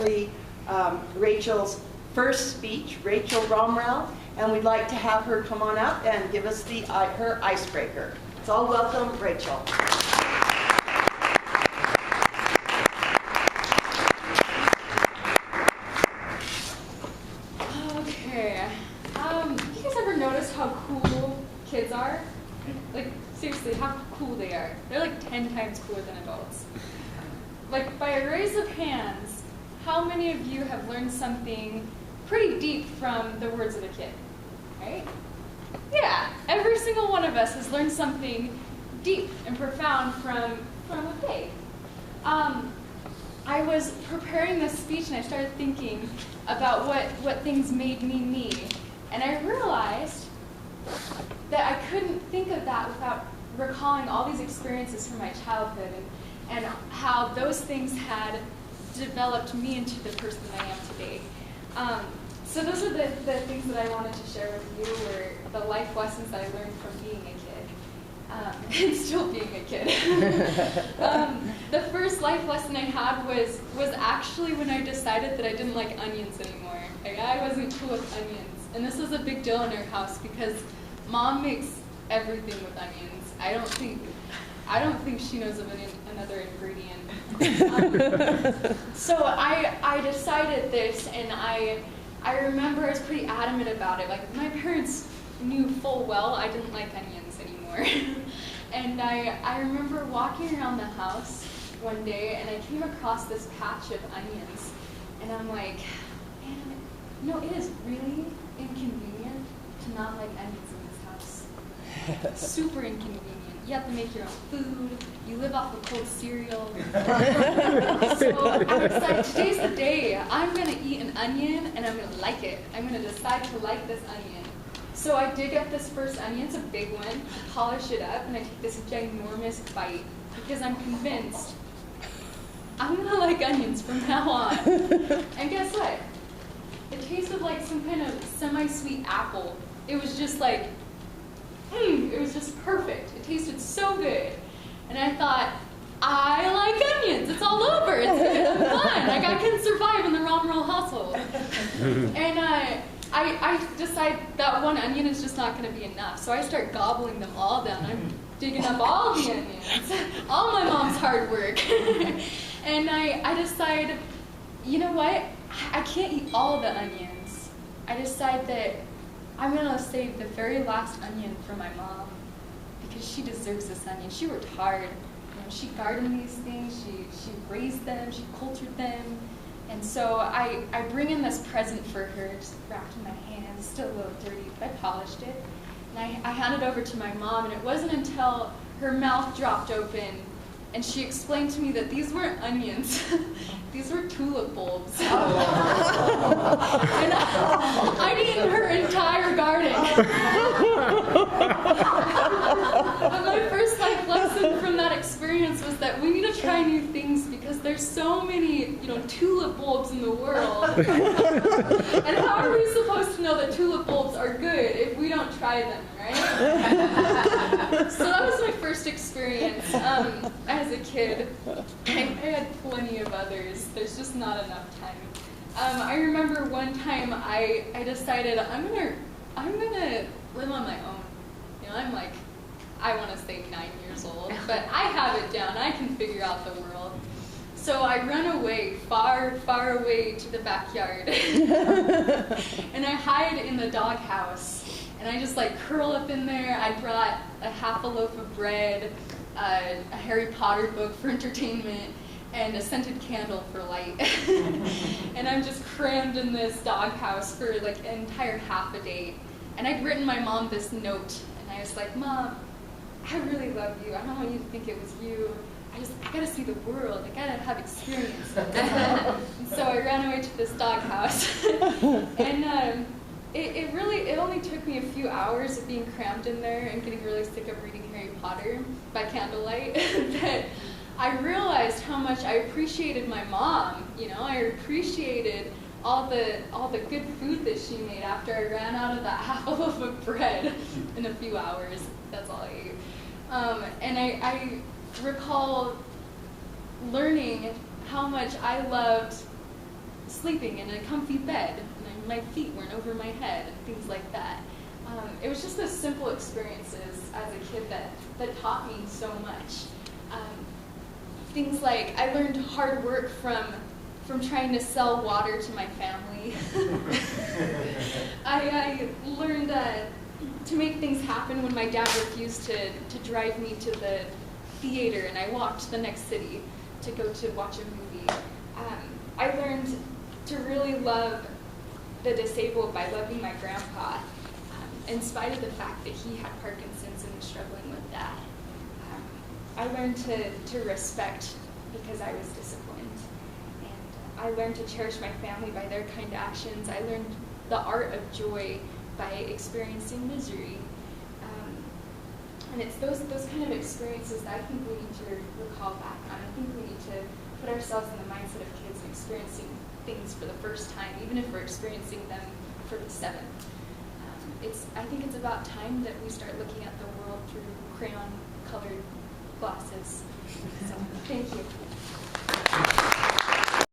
actually Rachel's first speech, Rachel Romrell, and we'd like to have her come on up and give us her icebreaker. So welcome, Rachel. Okay. You guys ever notice how cool kids are? Like, seriously, how cool they are. They're like 10 times cooler than adults. Like, by a raise of hands, how many of you have learned something pretty deep from the words of a kid, right? Yeah, every single one of us has learned something deep and profound from a pig. I was preparing this speech and I started thinking about what things made me me. And I realized that I couldn't think of that without recalling all these experiences from my childhood and how those things had developed me into the person that I am today. So those are the things that I wanted to share with you, were the life lessons that I learned from being a kid, and still being a kid. The first life lesson I had was actually when I decided that I didn't like onions anymore. Like, I wasn't cool with onions. And this was a big deal in our house because Mom makes everything with onions. I don't think she knows of another ingredient. So I decided this, and I remember I was pretty adamant about it. Like, my parents knew full well I didn't like onions anymore. And I remember walking around the house one day, and I came across this patch of onions, and I'm like, man, you know, it is really inconvenient to not like onions in this house. Super inconvenient. You have to make your own food. You live off of cold cereal. So I decided today's the day. I'm going to eat an onion, and I'm going to like it. I'm going to decide to like this onion. So I dig up this first onion. It's a big one. Polish it up, and I take this ginormous bite because I'm convinced I'm going to like onions from now on. And guess what? It tasted like some kind of semi-sweet apple. It was just like, it was just perfect. It tasted so good. And I thought, I like onions. It's all over. It's good. I'm fun. Like, I can survive in the Romrell household. And I decide that one onion is just not going to be enough. So I start gobbling them all down. I'm digging up all the onions, all my mom's hard work. And I decide, you know what? I can't eat all the onions. I decide that I'm going to save the very last onion for my mom because she deserves this onion. She worked hard. You know, she gardened these things. She raised them. She cultured them. And so I bring in this present for her, just wrapped in my hand. It's still a little dirty, but I polished it. And I hand it over to my mom, and it wasn't until her mouth dropped open and she explained to me that these weren't onions. These were tulip bulbs. And I'd eaten her entire garden. And my first life lesson from that experience was that we need to try new things because there's so many, tulip bulbs in the world. And how are we supposed to know that tulip bulbs are good if we don't try them, right? So that was my first experience as a kid. I had plenty of others. There's just not enough time. I remember one time I decided I'm gonna live on my own. I'm like, I want to say 9 years old, but I have it down. I can figure out the world. So I run away, far, far away to the backyard, and I hide in the doghouse. And I just curl up in there. I brought a half a loaf of bread, a Harry Potter book for entertainment, and a scented candle for light. And I'm just crammed in this doghouse for an entire half a day. And I'd written my mom this note, and I was like, Mom, I really love you. I don't want you to think it was you. I gotta see the world. I gotta have experience. And so I ran away to this doghouse. And it only took me a few hours of being crammed in there and getting really sick of reading Harry Potter by candlelight that I realized how much I appreciated my mom. I appreciated all the good food that she made after I ran out of that half a loaf of bread in a few hours. That's all I ate. And I recall learning how much I loved sleeping in a comfy bed, and my feet weren't over my head, and things like that. It was just those simple experiences as a kid that taught me so much. Things like I learned hard work from trying to sell water to my family. I learned to make things happen when my dad refused to drive me to the theater and I walked to the next city to go to watch a movie. I learned to really love the disabled by loving my grandpa, in spite of the fact that he had Parkinson's and was struggling with that. I learned to respect because I was disciplined. And I learned to cherish my family by their kind actions. I learned the art of joy by experiencing misery. And it's those kind of experiences that I think we need to recall back on. I think we need to put ourselves in the mindset of kids experiencing things for the first time, even if we're experiencing them for the seventh. I think it's about time that we start looking at the world through crayon-colored glasses. So, thank you.